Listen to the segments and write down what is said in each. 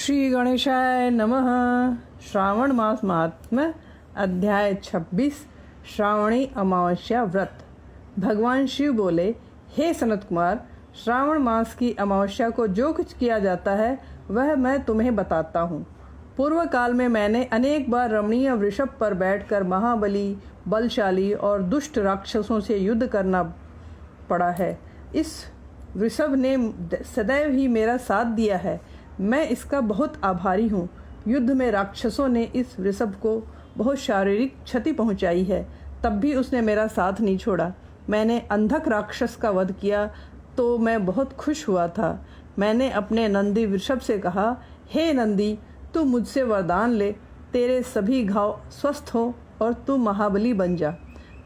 श्री गणेशाय नमः। श्रावण मास महात्म्य अध्याय 26 श्रावणी अमावस्या व्रत। भगवान शिव बोले, हे सनत कुमार, श्रावण मास की अमावस्या को जो कुछ किया जाता है वह मैं तुम्हें बताता हूँ। पूर्व काल में मैंने अनेक बार रमणीय वृषभ पर बैठकर महाबली, बलशाली और दुष्ट राक्षसों से युद्ध करना पड़ा है। इस वृषभ ने सदैव ही मेरा साथ दिया है, मैं इसका बहुत आभारी हूँ। युद्ध में राक्षसों ने इस वृषभ को बहुत शारीरिक क्षति पहुँचाई है, तब भी उसने मेरा साथ नहीं छोड़ा। मैंने अंधक राक्षस का वध किया तो मैं बहुत खुश हुआ था। मैंने अपने नंदी वृषभ से कहा, हे नंदी, तू मुझसे वरदान ले, तेरे सभी घाव स्वस्थ हो और तू महाबली बन जा।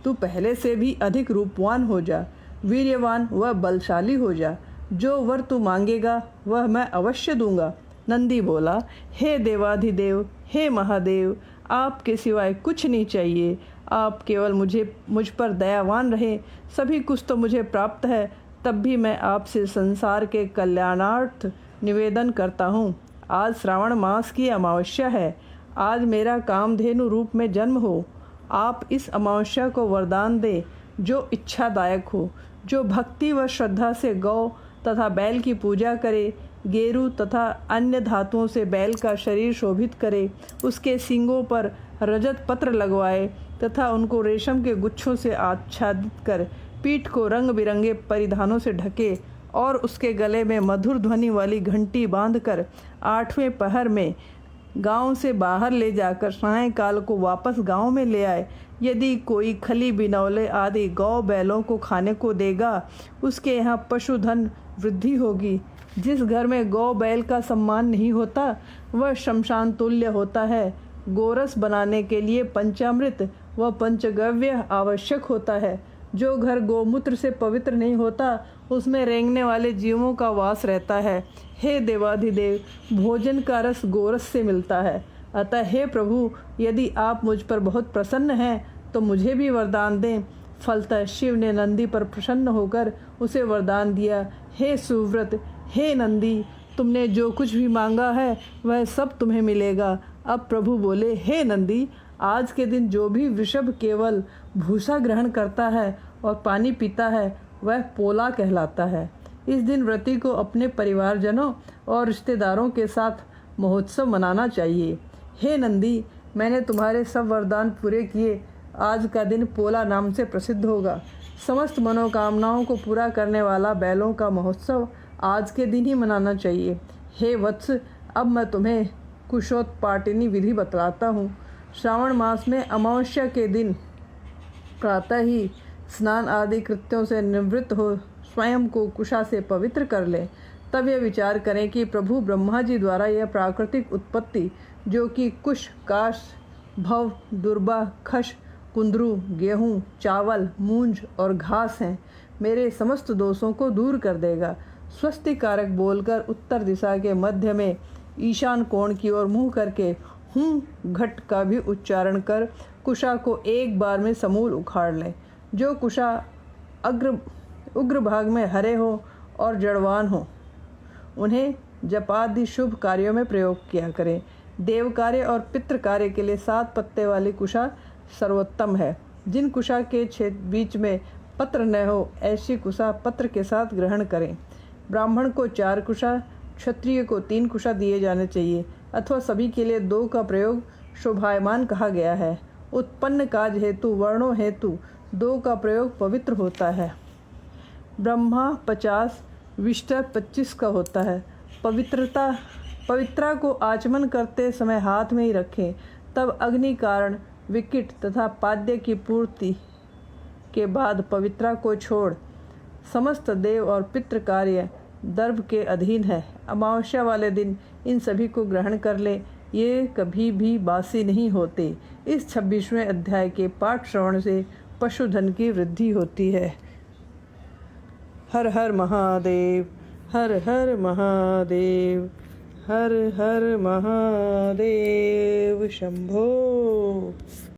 तू पहले से भी अधिक रूपवान हो जा, वीर्यवान व बलशाली हो जा। जो वर तू मांगेगा वह मैं अवश्य दूंगा। नंदी बोला, हे देवाधिदेव, हे महादेव, आपके सिवाय कुछ नहीं चाहिए। आप केवल मुझ पर दयावान रहे, सभी कुछ तो मुझे प्राप्त है। तब भी मैं आपसे संसार के कल्याणार्थ निवेदन करता हूँ। आज श्रावण मास की अमावस्या है। आज मेरा कामधेनु रूप में जन्म हो। आप इस अमावस्या को वरदान दे जो इच्छादायक हो। जो भक्ति व श्रद्धा से गौ तथा बैल की पूजा करे, गेरू तथा अन्य धातुओं से बैल का शरीर शोभित करे, उसके सींगों पर रजत पत्र लगवाए तथा उनको रेशम के गुच्छों से आच्छादित कर पीठ को रंग बिरंगे परिधानों से ढके और उसके गले में मधुर ध्वनि वाली घंटी बांधकर 8वें पहर में गांव से बाहर ले जाकर सायंकाल को वापस गांव में ले आए। यदि कोई खली बिनौले आदि गौ बैलों को खाने को देगा, उसके यहाँ पशुधन वृद्धि होगी। जिस घर में गौ बैल का सम्मान नहीं होता वह शमशान तुल्य होता है। गोरस बनाने के लिए पंचामृत व पंचगव्य आवश्यक होता है। जो घर गोमूत्र से पवित्र नहीं होता उसमें रेंगने वाले जीवों का वास रहता है। हे देवाधिदेव, भोजन का रस गोरस से मिलता है। अतः हे प्रभु, यदि आप मुझ पर बहुत प्रसन्न हैं तो मुझे भी वरदान दें। फलतः शिव ने नंदी पर प्रसन्न होकर उसे वरदान दिया, हे सुव्रत, हे नंदी, तुमने जो कुछ भी मांगा है वह सब तुम्हें मिलेगा। अब प्रभु बोले, हे नंदी, आज के दिन जो भी वृषभ केवल भूसा ग्रहण करता है और पानी पीता है वह पोला कहलाता है। इस दिन व्रती को अपने परिवारजनों और रिश्तेदारों के साथ महोत्सव मनाना चाहिए। हे नंदी, मैंने तुम्हारे सब वरदान पूरे किए। आज का दिन पोला नाम से प्रसिद्ध होगा। समस्त मनोकामनाओं को पूरा करने वाला बैलों का महोत्सव आज के दिन ही मनाना चाहिए। हे वत्स, अब मैं तुम्हें कुशोत्पाटिनी विधि बतलाता हूँ। श्रावण मास में अमावस्या के दिन प्रातः ही स्नान आदि कृत्यों से निवृत्त हो स्वयं को कुशा से पवित्र कर लें। तब यह विचार करें कि प्रभु ब्रह्मा जी द्वारा यह प्राकृतिक उत्पत्ति, जो कि कुश, काश, भव, दुर्बा, खश, कुंदरू, गेहूँ, चावल, मूंज और घास हैं, मेरे समस्त दोषों को दूर कर देगा। स्वस्ति कारक बोलकर उत्तर दिशा के मध्य में ईशान कोण की ओर मुँह करके हूँ घट का भी उच्चारण कर कुशा को एक बार में समूल उखाड़ लें। जो कुशा उग्र भाग में हरे हो और जड़वान हो, उन्हें जपादि शुभ कार्यों में प्रयोग किया करें। देव कार्य और पितृ कार्य के लिए 7 पत्ते वाली कुशा सर्वोत्तम है। जिन कुशा के बीच में पत्र न हो, ऐसी कुशा पत्र के साथ ग्रहण करें। ब्राह्मण को 4 कुशा, क्षत्रिय को 3 कुशा दिए जाने चाहिए, अथवा सभी के लिए 2 का प्रयोग शोभायमान कहा गया है। उत्पन्न काज हेतु, वर्णों हेतु 2 का प्रयोग पवित्र होता है। ब्रह्मा 50, विष्टा 25 का होता है। पवित्रा को आचमन करते समय हाथ में ही रखें। तब अग्नि कारण विकिट तथा पाद्य की पूर्ति के बाद पवित्रा को छोड़ समस्त देव और पितृ कार्य दर्भ के अधीन है। अमावस्या वाले दिन इन सभी को ग्रहण कर ले, ये कभी भी बासी नहीं होते। इस 26वें अध्याय के पाठ श्रवण से पशुधन की वृद्धि होती है। हर हर महादेव, हर हर महादेव, हर हर महादेव शंभो।